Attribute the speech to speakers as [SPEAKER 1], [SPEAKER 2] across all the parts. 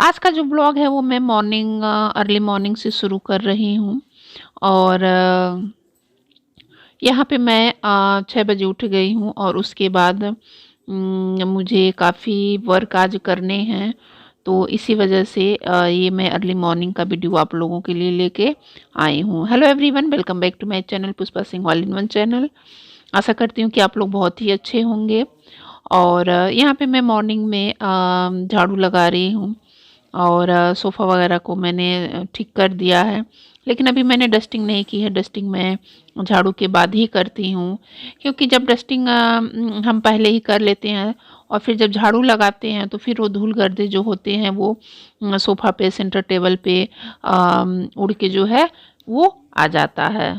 [SPEAKER 1] आज का जो ब्लॉग है वो मैं अर्ली मॉर्निंग से शुरू कर रही हूँ। और यहाँ पे मैं 6 बजे उठ गई हूँ और उसके बाद मुझे काफ़ी वर्क आज करने हैं, तो इसी वजह से ये मैं अर्ली मॉर्निंग का वीडियो आप लोगों के लिए लेके आई हूँ। Hello everyone, welcome back to my channel Pushpa Singh all in one channel. आशा करती हूँ कि आप लोग बहुत ही अच्छे होंगे। और यहाँ पे मैं मॉर्निंग में झाड़ू लगा रही हूँ और सोफ़ा वगैरह को मैंने ठीक कर दिया है, लेकिन अभी मैंने डस्टिंग नहीं की है। डस्टिंग मैं झाड़ू के बाद ही करती हूँ, क्योंकि जब डस्टिंग हम पहले ही कर लेते हैं और फिर जब झाड़ू लगाते हैं तो फिर वो धूल गर्दे जो होते हैं वो सोफ़ा पे, सेंटर टेबल पे उड़ के जो है वो आ जाता है।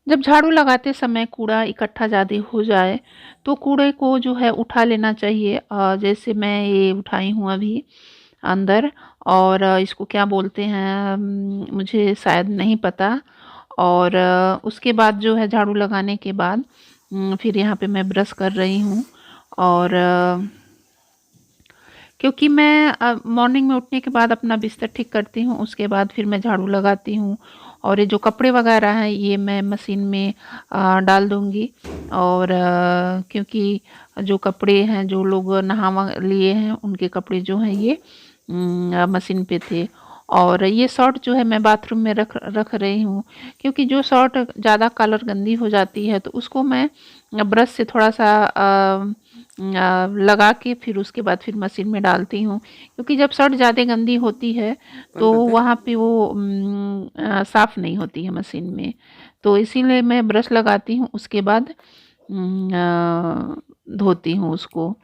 [SPEAKER 1] जब झाड़ू लगाते समय कूड़ा इकट्ठा ज़्यादा हो जाए तो कूड़े को जो है उठा लेना चाहिए। जैसे मैं ये उठाई हूँ अभी अंदर, और इसको क्या बोलते हैं मुझे शायद नहीं पता। और उसके बाद जो है झाड़ू लगाने के बाद फिर यहाँ पे मैं ब्रश कर रही हूँ। और क्योंकि मैं मॉर्निंग में उठने के बाद अपना बिस्तर ठीक करती हूँ, उसके बाद फिर मैं झाड़ू लगाती हूँ। और ये जो कपड़े वगैरह हैं ये मैं मशीन में डाल दूँगी। और क्योंकि जो कपड़े हैं, जो लोग नहा लिए हैं उनके कपड़े जो हैं ये मशीन पे थे। और ये शर्ट जो है मैं बाथरूम में रख रही हूँ, क्योंकि जो शर्ट ज़्यादा कलर गंदी हो जाती है तो उसको मैं ब्रश से थोड़ा सा लगा के फिर उसके बाद फिर मशीन में डालती हूँ। क्योंकि जब शर्ट ज़्यादा गंदी होती है तो वहाँ पे वो साफ़ नहीं होती है मशीन में, तो इसीलिए मैं ब्रश लगाती हूँ, उसके बाद धोती हूँ उसको।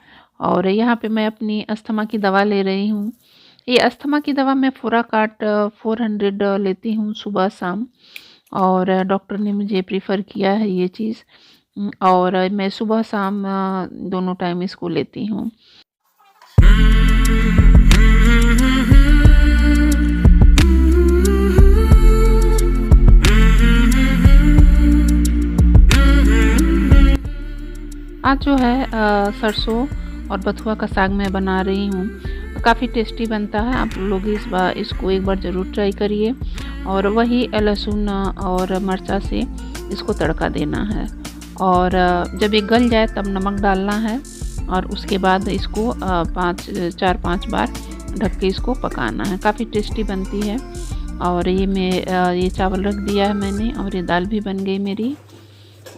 [SPEAKER 1] और यहाँ पे मैं अपनी अस्थमा की दवा ले रही हूँ। ये अस्थमा की दवा मैं फोराकाट 400 लेती हूँ सुबह शाम, और डॉक्टर ने मुझे प्रेफर किया है ये चीज़। और मैं सुबह शाम दोनों टाइम इसको लेती हूँ। आज जो है सरसों और बथुआ का साग मैं बना रही हूँ। काफ़ी टेस्टी बनता है, आप लोग इसको एक बार ज़रूर ट्राई करिए। और वही लहसुन और मिर्चा से इसको तड़का देना है, और जब ये गल जाए तब नमक डालना है, और उसके बाद इसको 4-5 बार ढक के इसको पकाना है। काफ़ी टेस्टी बनती है। और ये चावल रख दिया है मैंने, और ये दाल भी बन गई मेरी।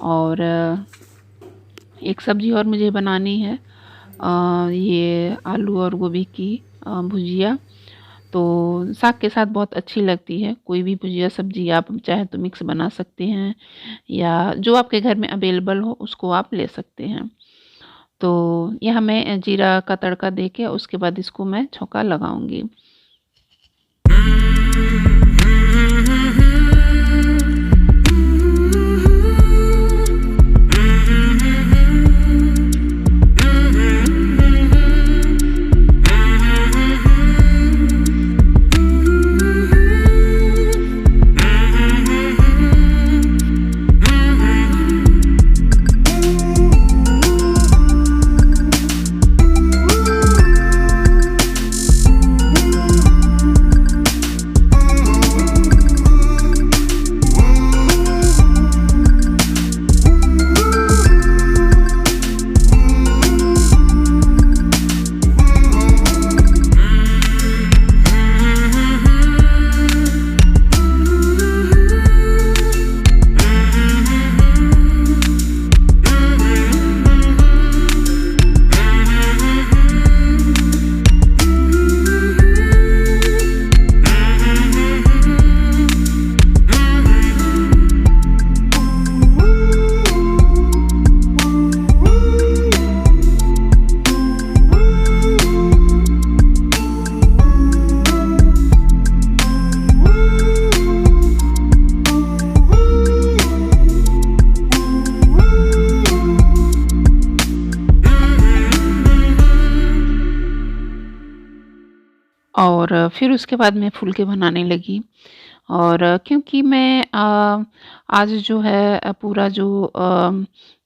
[SPEAKER 1] और एक सब्ज़ी और मुझे बनानी है, ये आलू और गोभी की भुजिया। तो साग के साथ बहुत अच्छी लगती है। कोई भी भुजिया सब्ज़ी आप चाहे तो मिक्स बना सकते हैं, या जो आपके घर में अवेलेबल हो उसको आप ले सकते हैं। तो यह मैं जीरा का तड़का देके उसके बाद इसको मैं छौंका लगाऊंगी। और फिर उसके बाद मैं फुलके बनाने लगी। और क्योंकि मैं आज जो है पूरा जो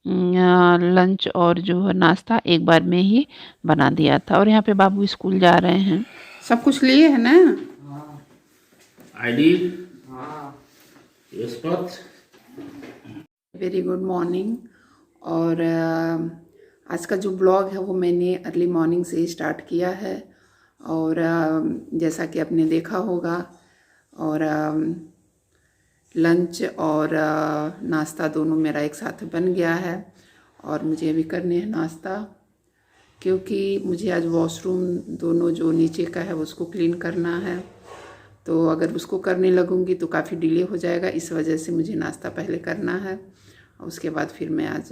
[SPEAKER 1] लंच और जो है नाश्ता एक बार में ही बना दिया था। और यहाँ पे बाबू स्कूल जा रहे हैं। सब कुछ लिए है ना?
[SPEAKER 2] आईडी यस पथ।
[SPEAKER 1] Very good morning. और आज का जो ब्लॉग है वो मैंने अर्ली मॉर्निंग से स्टार्ट किया है। और जैसा कि आपने देखा होगा, और लंच और नाश्ता दोनों मेरा एक साथ बन गया है। और मुझे अभी करने हैं नाश्ता, क्योंकि मुझे आज वॉशरूम दोनों जो नीचे का है उसको क्लीन करना है। तो अगर उसको करने लगूंगी तो काफ़ी डिले हो जाएगा, इस वजह से मुझे नाश्ता पहले करना है। उसके बाद फिर मैं आज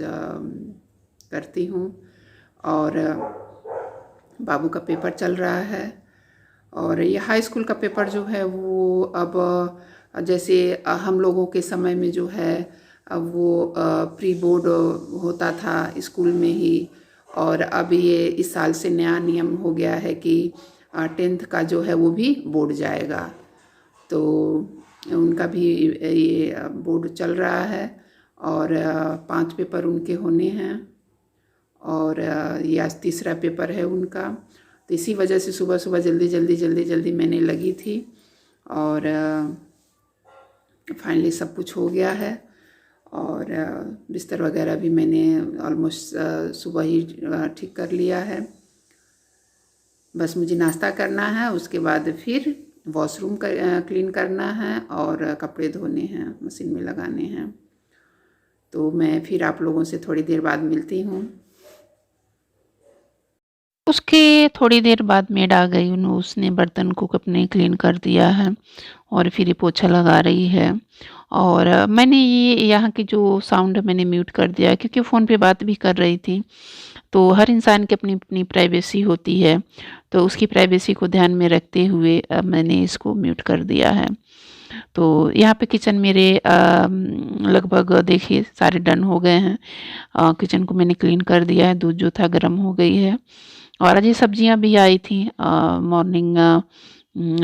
[SPEAKER 1] करती हूँ। और बाबू का पेपर चल रहा है। और ये हाई स्कूल का पेपर जो है वो अब जैसे हम लोगों के समय में जो है अब वो प्री बोर्ड होता था स्कूल में ही। और अब ये इस साल से नया नियम हो गया है कि 10th का जो है वो भी बोर्ड जाएगा। तो उनका भी ये बोर्ड चल रहा है। और 5 पेपर उनके होने हैं। और ये आज तीसरा पेपर है उनका। तो इसी वजह से सुबह सुबह जल्दी मैंने लगी थी। और फाइनली सब कुछ हो गया है। और बिस्तर वगैरह भी मैंने ऑलमोस्ट सुबह ही ठीक कर लिया है। बस मुझे नाश्ता करना है, उसके बाद फिर वॉशरूम क्लीन करना है और कपड़े धोने हैं, मशीन में लगाने हैं। तो मैं फिर आप लोगों से थोड़ी देर बाद मिलती हूँ। उसके थोड़ी देर बाद मेड आ गई। उसने बर्तन को अपने क्लीन कर दिया है और फिर ये पोछा लगा रही है। और मैंने ये यहाँ की जो साउंड है मैंने म्यूट कर दिया, क्योंकि फ़ोन पे बात भी कर रही थी। तो हर इंसान की अपनी अपनी प्राइवेसी होती है, तो उसकी प्राइवेसी को ध्यान में रखते हुए मैंने इसको म्यूट कर दिया है। तो यहाँ पे किचन मेरे लगभग देखिए सारे डन हो गए हैं। किचन को मैंने क्लीन कर दिया है, दूध जो था गर्म हो गई है। और आज ये सब्जियाँ भी आई थी मॉर्निंग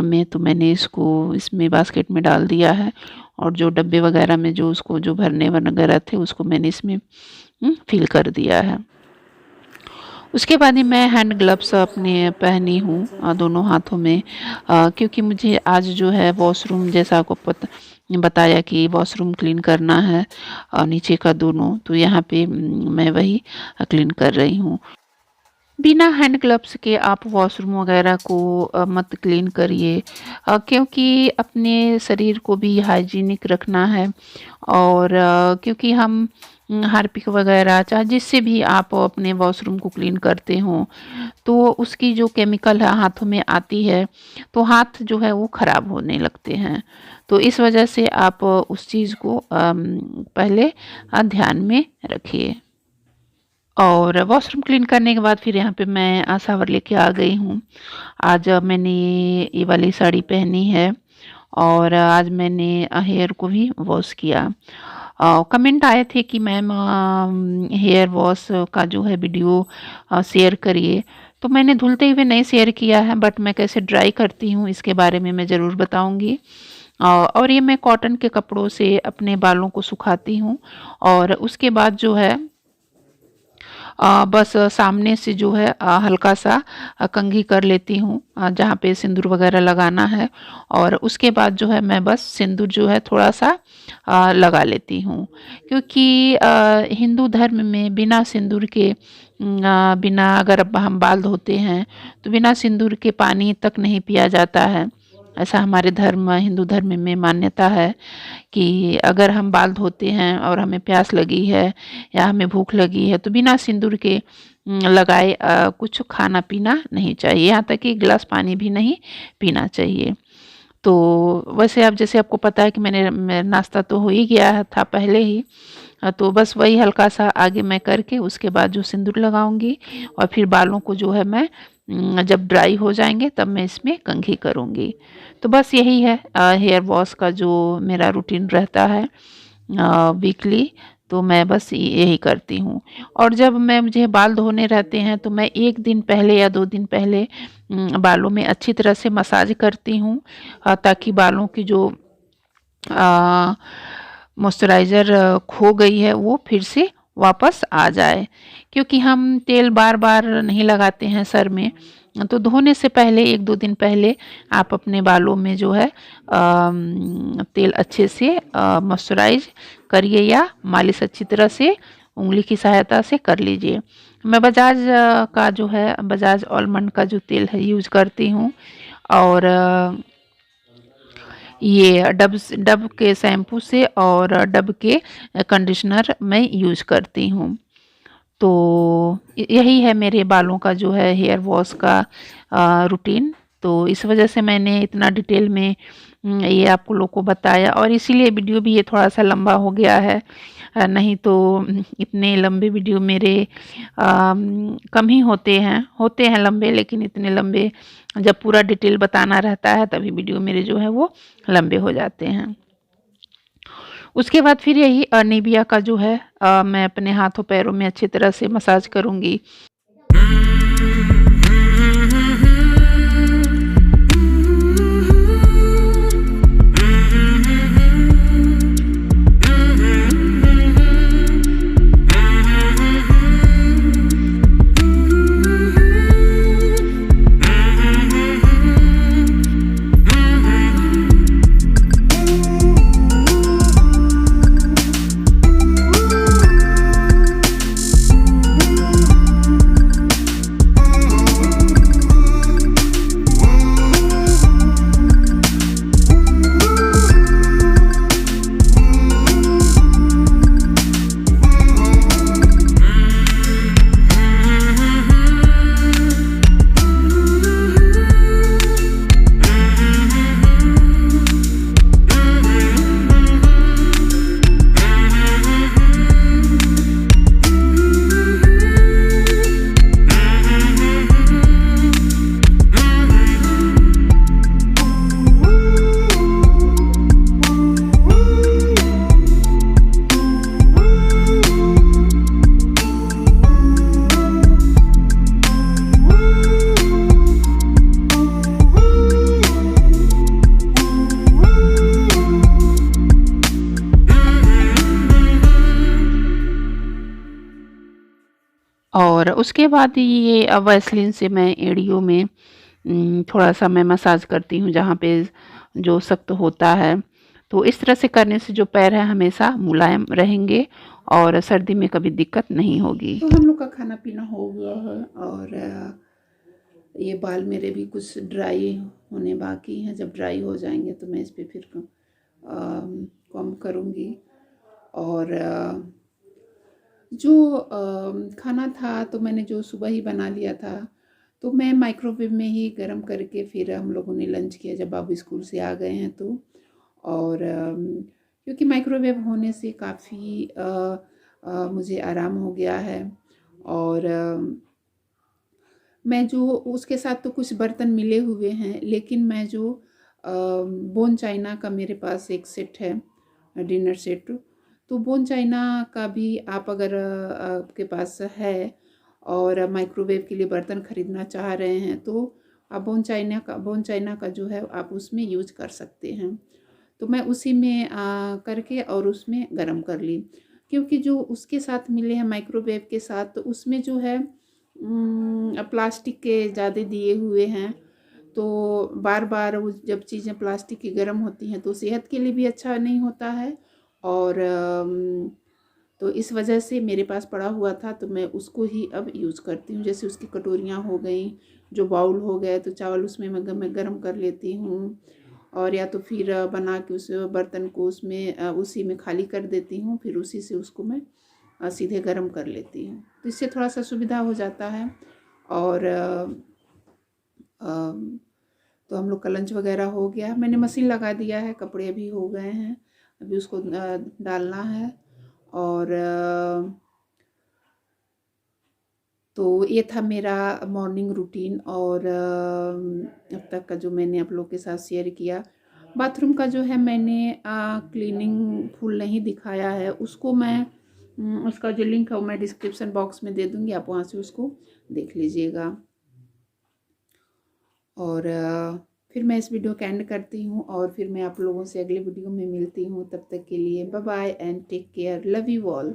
[SPEAKER 1] में, तो मैंने इसको इसमें बास्केट में डाल दिया है। और जो डब्बे वगैरह में जो उसको जो भरने वगैरह थे उसको मैंने इसमें फिल कर दिया है। उसके बाद ही मैं हैंड ग्लव्स अपने पहनी हूँ दोनों हाथों में, क्योंकि मुझे आज जो है वॉशरूम, जैसा आपको बताया कि वॉशरूम क्लीन करना है नीचे का दोनों, तो यहाँ पे मैं वही क्लीन कर रही हूँ। बिना हैंड ग्लव्स के आप वॉशरूम वगैरह को मत क्लीन करिए, क्योंकि अपने शरीर को भी हाइजीनिक रखना है। और क्योंकि हम हार्पिक वगैरह चाहे जिससे भी आप अपने वॉशरूम को क्लीन करते हो, तो उसकी जो केमिकल है हाथों में आती है, तो हाथ जो है वो ख़राब होने लगते हैं। तो इस वजह से आप उस चीज़ को पहले ध्यान में रखिए। और वॉशरूम क्लीन करने के बाद फिर यहाँ पे मैं शावर लेके आ गई हूँ। आज मैंने ये वाली साड़ी पहनी है और आज मैंने हेयर को भी वॉश किया। कमेंट आए थे कि मैम हेयर वॉश का जो है वीडियो शेयर करिए, तो मैंने धुलते हुए नहीं शेयर किया है, बट मैं कैसे ड्राई करती हूँ इसके बारे में मैं ज़रूर बताऊँगी। और ये मैं कॉटन के कपड़ों से अपने बालों को सुखाती हूँ। और उसके बाद जो है बस सामने से जो है हल्का सा कंघी कर लेती हूँ जहाँ पे सिंदूर वगैरह लगाना है। और उसके बाद जो है मैं बस सिंदूर जो है थोड़ा सा लगा लेती हूँ, क्योंकि हिंदू धर्म में बिना सिंदूर के बिना अगर हम बाल धोते हैं तो बिना सिंदूर के पानी तक नहीं पिया जाता है। ऐसा हमारे धर्म हिंदू धर्म में मान्यता है कि अगर हम बाल धोते हैं और हमें प्यास लगी है या हमें भूख लगी है तो बिना सिंदूर के लगाए कुछ खाना पीना नहीं चाहिए, यहाँ तक कि गिलास पानी भी नहीं पीना चाहिए। तो वैसे अब जैसे आपको पता है कि मेरा नाश्ता तो हो ही गया था पहले ही, तो बस वही हल्का सा आगे मैं करके उसके बाद जो सिंदूर लगाऊंगी और फिर बालों को जो है मैं जब ड्राई हो जाएंगे तब मैं इसमें कंघी करूंगी। तो बस यही है हेयर वॉश का जो मेरा रूटीन रहता है वीकली। तो मैं बस यही करती हूँ। और जब मुझे बाल धोने रहते हैं तो मैं 1 दिन पहले या 2 दिन पहले बालों में अच्छी तरह से मसाज करती हूँ, ताकि बालों की जो मॉइस्चराइज़र खो गई है वो फिर से वापस आ जाए। क्योंकि हम तेल बार-बार नहीं लगाते हैं सर में, तो धोने से पहले 1-2 दिन पहले आप अपने बालों में जो है तेल अच्छे से मॉइस्चराइज़ करिए या मालिश अच्छी तरह से उँगली की सहायता से कर लीजिए। मैं बजाज का जो है बजाज आलमंड का जो तेल है यूज़ करती हूँ, और ये डब के शैम्पू से और डब के कंडीशनर मैं यूज़ करती हूँ। तो यही है मेरे बालों का जो है हेयर वॉश का रूटीन। तो इस वजह से मैंने इतना डिटेल में ये आप लोग को बताया, और इसीलिए वीडियो भी ये थोड़ा-सा लंबा हो गया है। नहीं तो इतने लंबे वीडियो मेरे कम ही होते हैं लंबे, लेकिन इतने लंबे जब पूरा डिटेल बताना रहता है तभी वीडियो मेरे जो है वो लंबे हो जाते हैं। उसके बाद फिर यही निविया का जो है मैं अपने हाथों पैरों में अच्छी तरह से मसाज करूँगी। और उसके बाद ये वैसलीन से मैं एड़ियों में थोड़ा-सा मैं मसाज करती हूँ जहाँ पे जो सख्त होता है। तो इस तरह से करने से जो पैर हैं हमेशा मुलायम रहेंगे और सर्दी में कभी दिक्कत नहीं होगी।
[SPEAKER 3] तो हम लोग का खाना-पीना हो गया है, और ये बाल मेरे भी कुछ ड्राई होने बाकी हैं। जब ड्राई हो जाएंगे तो मैं इस पे फिर कॉम्ब करूँगी। और जो खाना था तो मैंने जो सुबह ही बना लिया था, तो मैं माइक्रोवेव में ही गरम करके फिर हम लोगों ने लंच किया जब बाबू स्कूल से आ गए हैं तो। और क्योंकि माइक्रोवेव होने से काफ़ी मुझे आराम हो गया है। और मैं जो उसके साथ तो कुछ बर्तन मिले हुए हैं, लेकिन मैं जो बोन चाइना का मेरे पास एक सेट है, डिनर सेट, तो बोन चाइना का भी आप अगर आपके पास है और माइक्रोवेव के लिए बर्तन ख़रीदना चाह रहे हैं तो आप बोन चाइना का जो है आप उसमें यूज कर सकते हैं। तो मैं उसी में करके और उसमें गरम कर ली, क्योंकि जो उसके साथ मिले हैं माइक्रोवेव के साथ तो उसमें जो है प्लास्टिक के ज़्यादा दिए हुए हैं। तो बार बार वो जब चीज़ें प्लास्टिक की गर्म होती हैं तो सेहत के लिए भी अच्छा नहीं होता है। और तो इस वजह से मेरे पास पड़ा हुआ था तो मैं उसको ही अब यूज़ करती हूँ। जैसे उसकी कटोरियाँ हो गई, जो बाउल हो गए, तो चावल उसमें मैं गर्म कर लेती हूँ, और या तो फिर बना के उस बर्तन को उसमें उसी में खाली कर देती हूँ, फिर उसी से उसको मैं सीधे गर्म कर लेती हूँ। तो इससे थोड़ा सा सुविधा हो जाता है। और तो हम लोग का लंच वगैरह हो गया, मैंने मशीन लगा दिया है, कपड़े भी हो गए हैं, अभी उसको डालना है। और तो ये था मेरा मॉर्निंग रूटीन, और अब तक का जो मैंने आप लोग के साथ शेयर किया। बाथरूम का जो है मैंने क्लीनिंग फुल नहीं दिखाया है, उसको मैं उसका जो लिंक है वो मैं डिस्क्रिप्शन बॉक्स में दे दूँगी, आप वहाँ से उसको देख लीजिएगा। और फिर मैं इस वीडियो का एंड करती हूँ और फिर मैं आप लोगों से अगले वीडियो में मिलती हूँ। तब तक के लिए bye bye and take care, love you all.